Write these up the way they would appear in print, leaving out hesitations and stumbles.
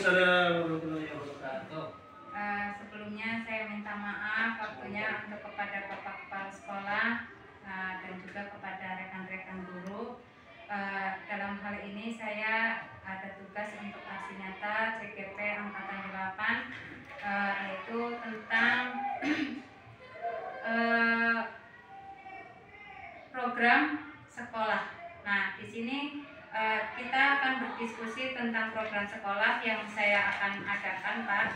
Waalaikumsalam warahmatullahi wabarakatuh. Sebelumnya saya minta maaf waktunya untuk kepada Bapak Kepala Sekolah dan juga kepada rekan-rekan guru. Dalam hal ini saya ada tugas untuk aksi nyata CGP Angkatan 8, yaitu tentang program sekolah. Nah, di sini kita akan berdiskusi tentang program sekolah yang saya akan adakan, Pak.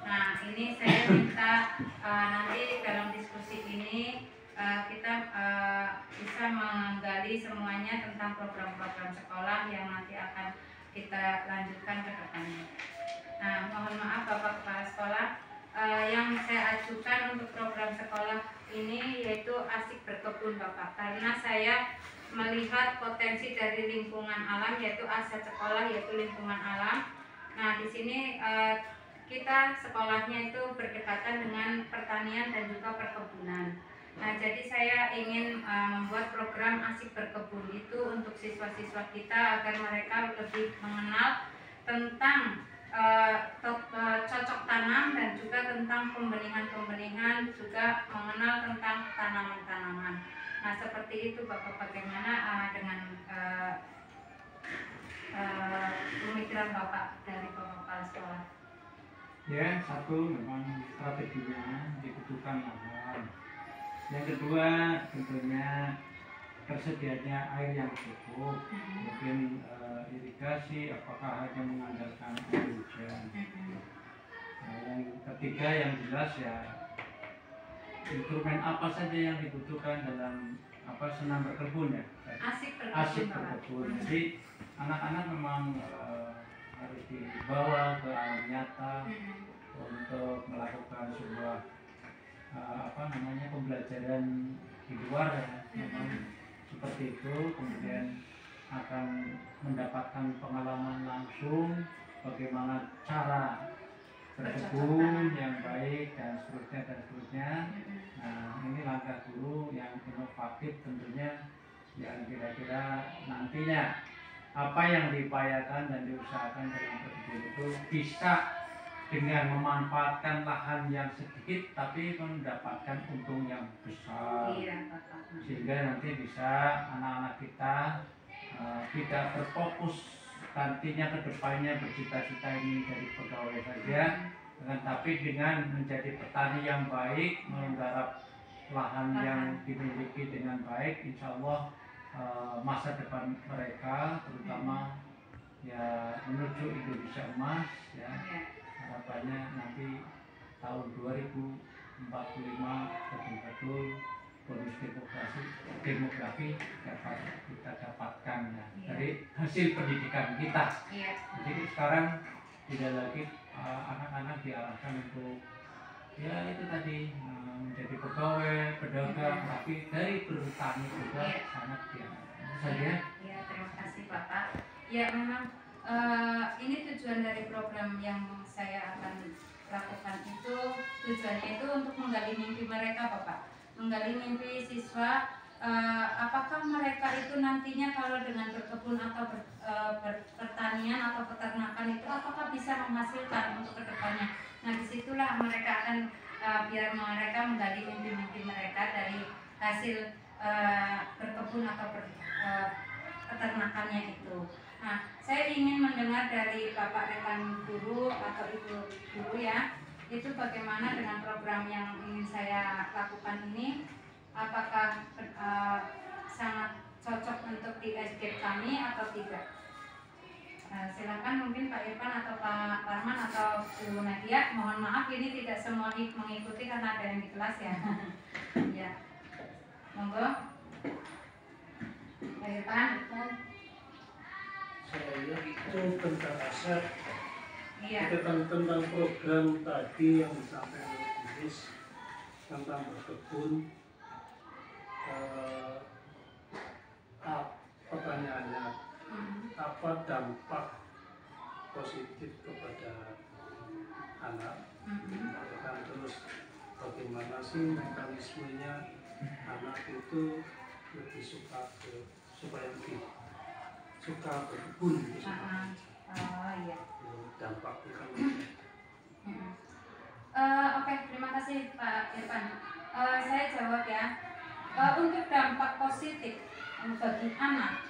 Nah, ini saya minta nanti dalam diskusi ini kita bisa menggali semuanya tentang program-program sekolah yang nanti akan kita lanjutkan ke depannya. Nah, mohon maaf Bapak Kepala Sekolah, yang saya ajukan untuk program sekolah ini yaitu asik berkebun, Bapak, karena saya melihat potensi dari lingkungan alam, yaitu aset sekolah yaitu lingkungan alam. Nah, di sini kita sekolahnya itu berdekatan dengan pertanian dan juga perkebunan. Nah, jadi saya ingin membuat program asik berkebun itu untuk siswa-siswa kita agar mereka lebih mengenal tentang cocok tanam dan juga tentang pembeningan-pembeningan, juga mengenal tentang tanaman-tanaman. Nah, seperti itu Bapak, bagaimana dengan pemikiran Bapak dari Bapak Kepala Sekolah? Ya, satu memang strateginya dibutuhkan lahan. Yang kedua tentunya tersedianya air yang cukup, mungkin irigasi, apakah hanya mengandalkan air hujan. Nah, yang ketiga yang jelas ya instrumen apa saja yang dibutuhkan dalam senam berkebun ya. Asik berkebun. Jadi anak-anak memang harus dibawa ke alam nyata untuk melakukan sebuah pembelajaran di luar ya. Memang seperti itu, kemudian akan mendapatkan pengalaman langsung bagaimana cara berkebun yang baik dan seterusnya. Nah, ini langkah dulu yang inovatif tentunya, yang kira-kira nantinya apa yang diupayakan dan diusahakan dalam berkebun itu bisa dengan memanfaatkan lahan yang sedikit tapi mendapatkan untung yang besar. Sehingga nanti bisa anak-anak kita tidak berfokus nantinya ke depannya bercita-cita ini jadi pegawai saja, tapi dengan menjadi petani yang baik, menggarap lahan yang dimiliki dengan baik, insya Allah masa depan mereka terutama ya menuju Indonesia emas ya, harapannya nanti tahun 2045 betul-betul bonus demografi dapat kita dapatkan ya, dari hasil pendidikan kita. Jadi sekarang tidak lagi anak-anak diarahkan untuk ya itu tadi menjadi pegawai, pedagang, tapi dari bertani juga sangat diarahkan saja. Ya, terima kasih Bapak. Ya, memang ini tujuan dari program yang saya akan lakukan itu, tujuannya itu untuk menggali mimpi mereka, Bapak, menggali mimpi siswa. Apakah mereka itu nantinya kalau dengan berkebun atau pertanian atau peternakan itu apakah bisa menghasilkan untuk kedepannya? Nah, disitulah mereka akan biar mereka menggali mimpi-mimpi mereka dari hasil berkebun atau peternakannya itu. Nah, saya ingin mendengar dari Bapak rekan guru atau Ibu guru ya, itu bagaimana dengan program yang ingin saya lakukan ini, apakah sangat cocok untuk di SD kami atau tidak? Silakan mungkin Pak Irfan atau Pak Parman atau Ibu Nadia. Mohon maaf ini tidak semua mengikuti karena ada yang di kelas ya. Ya, monggo. Pak Irfan. Saya itu tentang aset, tentang program tadi yang disampaikan oleh Iris tentang berkebun. Pertanyaannya, apa dampak positif kepada anak? Terus bagaimana sih mekanismenya anak itu lebih supaya lebih suka berkebun gitu. Iya. Dampak Irfan, saya jawab ya. Untuk dampak positif bagi anak,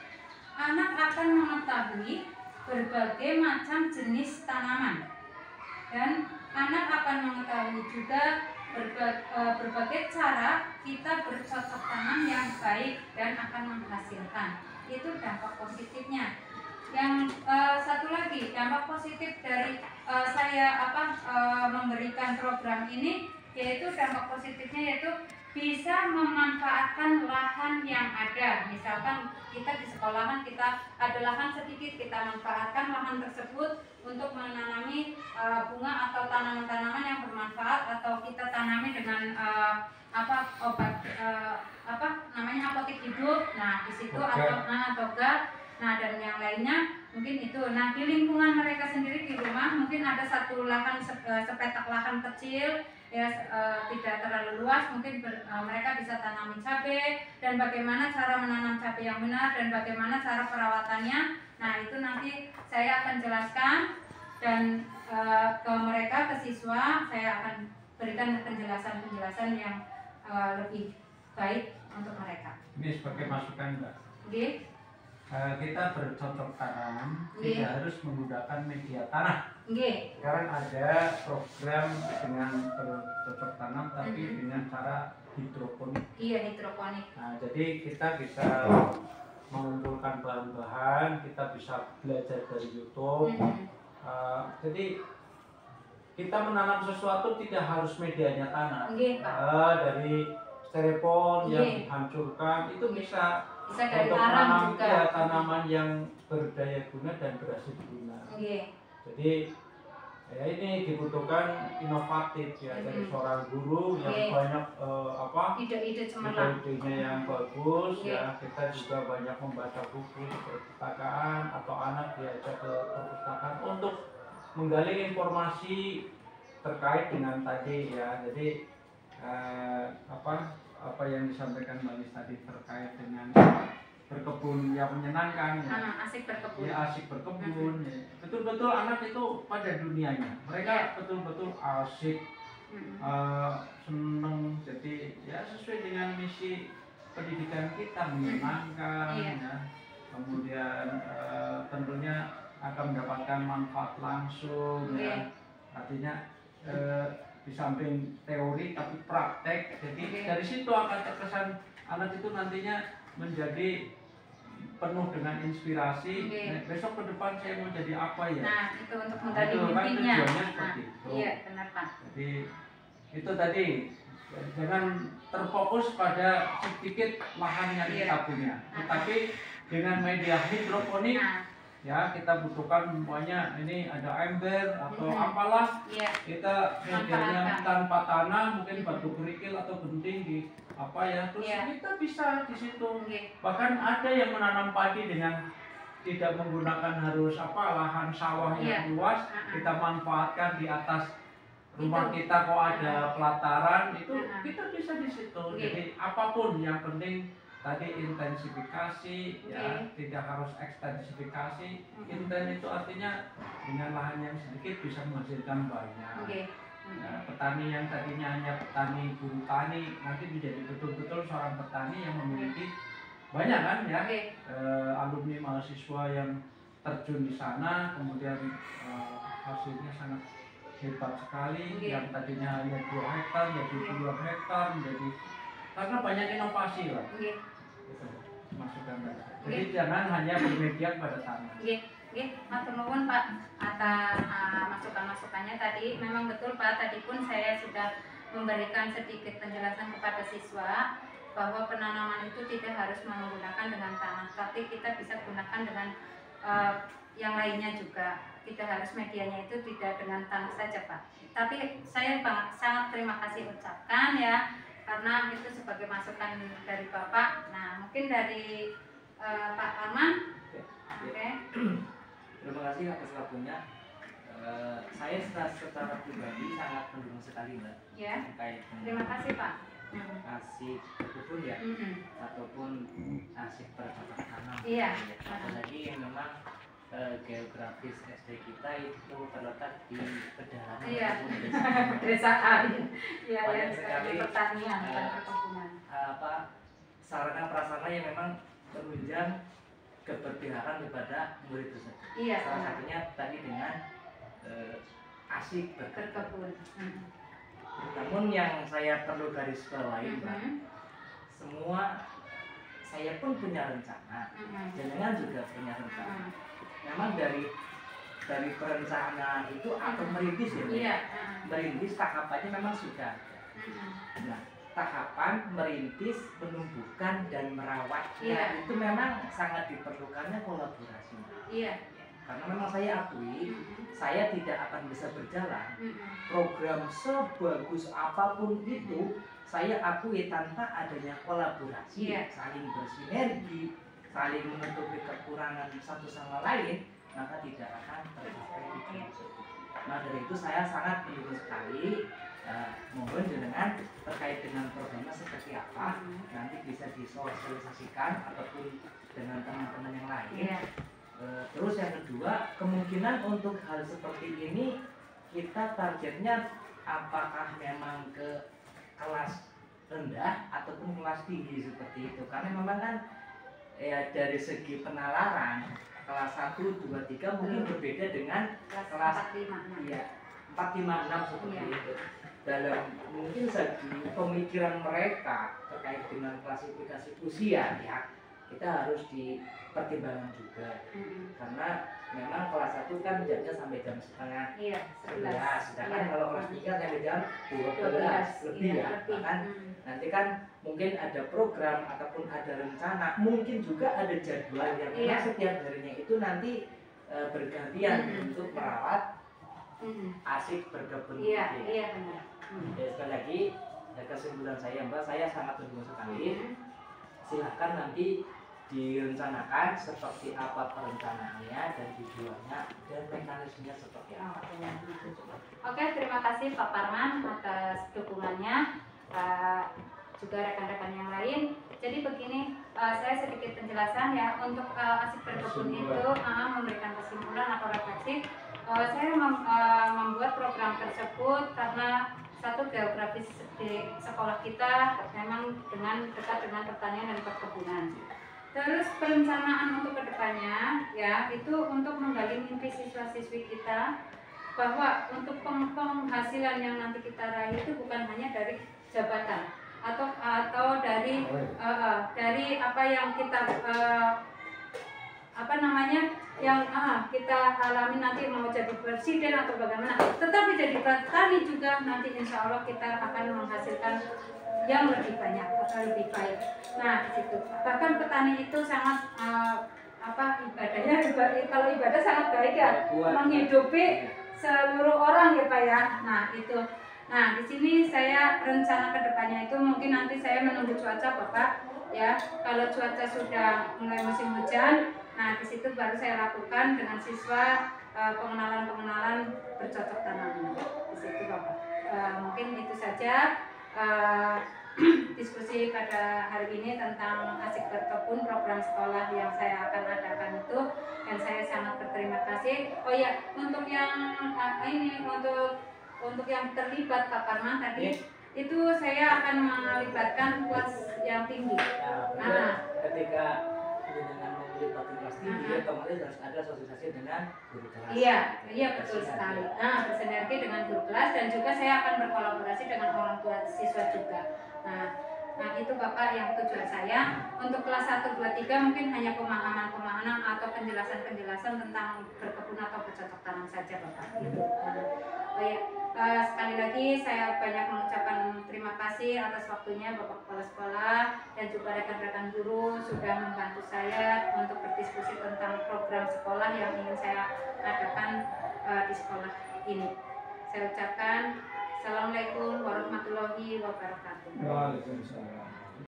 anak akan mengetahui berbagai macam jenis tanaman dan anak akan mengetahui juga berbagai cara kita bercocok tanam yang baik dan akan menghasilkan. Itu dampak positifnya. Yang satu lagi dampak positif dari saya memberikan program ini, yaitu dampak positifnya yaitu bisa memanfaatkan lahan yang ada. Misalkan kita di sekolahan kita ada lahan sedikit, kita manfaatkan lahan tersebut untuk menanami bunga atau tanaman-tanaman yang bermanfaat, atau kita tanami dengan obat apotek hidup. Nah di situ atau gas. Nah dan yang lainnya mungkin itu. Nah di lingkungan mereka sendiri di rumah mungkin ada satu lahan sepetak lahan kecil ya, tidak terlalu luas, mungkin mereka bisa tanami cabai dan bagaimana cara menanam cabai yang benar dan bagaimana cara perawatannya. Nah itu nanti saya akan jelaskan dan ke mereka, ke siswa saya akan berikan penjelasan yang lebih baik untuk mereka. Ini sebagai masukan Mbak. Oke. Kita bercocok tanam tidak harus menggunakan media tanah. Sekarang ada program dengan bercocok tanam tapi dengan cara hidroponik. Iya, hidroponik. Nah, jadi kita bisa mengumpulkan bahan-bahan, kita bisa belajar dari YouTube. Jadi kita menanam sesuatu tidak harus medianya tanah. Dari styrofoam yang dihancurkan itu bisa dari untuk tanam juga. Ya, tanaman yang berdaya guna dan berhasil guna. Jadi ya ini dibutuhkan inovatif ya dari seorang guru yang banyak ide-ide cemerlang, ide-idenya yang bagus ya. Kita juga banyak membaca buku di perpustakaan atau anak diajak ke perpustakaan untuk menggali informasi terkait dengan tadi ya. Jadi apa yang disampaikan Mbak Lis tadi terkait dengan berkebun yang menyenangkan ya. Asik berkebun. Ya, asik berkebun. Ya. Betul-betul anak itu pada dunianya. Mereka betul-betul asik, seneng. Jadi ya sesuai dengan misi pendidikan kita, menyenangkan ya. Kemudian tentunya akan mendapatkan manfaat langsung ya. Artinya di samping teori tapi praktek, jadi dari situ akan terkesan anak itu nantinya menjadi penuh dengan inspirasi. Besok ke depan saya mau jadi apa ya? Nah itu untuk menggali mimpinya. Seperti itu. Iya benar Pak. Jadi itu tadi jangan terfokus pada sedikit lahan yang kita punya, tetapi dengan media hidroponik ya kita butuhkan semuanya. Ini ada ember atau apalah, kita medianya tanpa tanah, mungkin batu kerikil atau genting di terus kita bisa di situ. Bahkan ada yang menanam padi dengan tidak menggunakan harus lahan sawah yang luas, kita manfaatkan di atas rumah kita kok ada pelataran, itu kita bisa di situ. Jadi apapun yang penting tadi intensifikasi ya, tidak harus ekstensifikasi. Inten itu artinya dengan lahan yang sedikit bisa menghasilkan banyak. Nah, petani yang tadinya hanya petani buruh tani nanti menjadi betul-betul seorang petani yang memiliki banyak kan ya, alumni mahasiswa yang terjun di sana, kemudian hasilnya sangat hebat sekali. Yang tadinya hanya 2 hektar jadi puluhan hektar, menjadi karena banyak inovasi lah. Masukan jadi jangan hanya bermedia pada tanah. Matur nuwun Pak atas masukan-masukannya tadi. Memang betul Pak, tadi pun saya sudah memberikan sedikit penjelasan kepada siswa bahwa penanaman itu tidak harus menggunakan dengan tanah, tapi kita bisa gunakan dengan yang lainnya juga. Tidak harus medianya itu tidak dengan tanah saja Pak. Tapi saya sangat terima kasih ucapkan ya, karena itu sebagai masukan dari Bapak. Nah mungkin dari Pak Arman. Terima kasih atas waktunya. Saya secara pribadi sangat mendukung sekali Mbak. Terkait terima kasih Pak. Asik berkebun ya, ataupun asik bercocok tanam. Iya. Apalagi yang memang geografis SD kita itu terletak di pedalaman Iya. pedesaan. Pedesaan. Iya, Banyak yang sekali, pertanian dan perkebunan. Sarana prasarana yang memang menunjang keberpihakan kepada murid tersebut. Iya. Salah satunya tadi dengan asik berkebun. Namun yang saya perlu garis bawahi, Mbak, semua saya pun punya rencana, jenengan juga punya rencana. Memang dari perencanaan itu atau merintis ya, iya. Merintis tahapannya memang sudah ada. Nah, tahapan merintis, menumbuhkan dan merawatnya itu memang sangat diperlukannya kolaborasi. Iya. Karena memang saya akui, saya tidak akan bisa berjalan. Program sebagus apapun itu, saya akui tanpa adanya kolaborasi, saling bersinergi, saling menutupi kekurangan satu sama lain, maka tidak akan tercapai tujuan tersebut. Nah, dari itu saya sangat mendukung sekali. Mohon dengan terkait dengan programnya seperti apa, nanti bisa disosialisasikan ataupun dengan teman-teman yang lain. Terus yang kedua, kemungkinan untuk hal seperti ini kita targetnya apakah memang ke kelas rendah ataupun kelas tinggi seperti itu, karena memang kan ya dari segi penalaran kelas 1, 2, 3 mungkin berbeda dengan kelas 4, 5, 6 seperti itu. Dalam mungkin segi pemikiran mereka terkait dengan klasifikasi usia ya, kita harus dipertimbangkan juga. Karena memang kelas 1 kan jamnya sampai jam setengah 11, sedangkan kalau kelas 3 sampai jam 12 lebih ya. Bahkan nanti kan mungkin ada program ataupun ada rencana, mungkin juga ada jadwal yang setiap harinya itu nanti bergantian untuk merawat asik berkebun. Iya benar. Ya, sekali lagi kesimpulan saya, Mbak, saya sangat mendukung sekali. Silahkan nanti direncanakan seperti apa perencanaannya dan tujuannya dan mekanismenya seperti apa. Oke, terima kasih Pak Parman atas dukungannya, juga rekan-rekan yang lain. Jadi begini, saya sedikit penjelasan ya untuk asik berkebun itu memberikan kesimpulan atau refleksi. Saya membuat program tersebut karena satu, geografis di sekolah kita memang dekat dengan pertanian dan perkebunan. Terus perencanaan untuk kedepannya ya itu untuk menggali mimpi siswa-siswi kita, bahwa untuk penghasilan yang nanti kita raih itu bukan hanya dari jabatan atau dari apa yang kita yang kita alami nanti, mau jadi presiden atau bagaimana, tetapi jadi petani juga nanti insya Allah kita akan menghasilkan yang lebih banyak atau lebih baik. Nah, di situ bahkan petani itu sangat ibadahnya, kalau ibadah sangat baik ya, menghidupi seluruh orang ya Pak ya. Nah itu, nah di sini saya rencana kedepannya itu mungkin nanti saya menunggu cuaca Bapak ya. Kalau cuaca sudah mulai musim hujan, nah di situ baru saya lakukan dengan siswa pengenalan bercocok tanam di situ Bapak. Mungkin itu saja diskusi pada hari ini tentang asik berkebun, program sekolah yang saya akan adakan itu, dan saya sangat berterima kasih. Oh ya, untuk yang untuk yang terlibat Pak Parman tadi itu saya akan melibatkan kelas yang tinggi. Ketika dengan melibatkan kelas tinggi, otomatis harus ada sosialisasi dengan guru kelas. Iya betul sekali. Bersinergi dengan guru kelas, dan juga saya akan berkolaborasi dengan orang tua siswa juga. Nah itu Bapak yang tujuan saya. Untuk kelas 1, 2, 3 mungkin hanya pemahaman atau penjelasan tentang berkebun atau bercocok tanam saja Bapak. Sekali lagi saya banyak mengucapkan terima kasih atas waktunya Bapak Kepala Sekolah dan juga rekan-rekan guru sudah membantu saya untuk berdiskusi tentang program sekolah yang ingin saya adakan di sekolah ini. Saya ucapkan Assalamualaikum warahmatullahi wabarakatuh. Waalaikumsalam.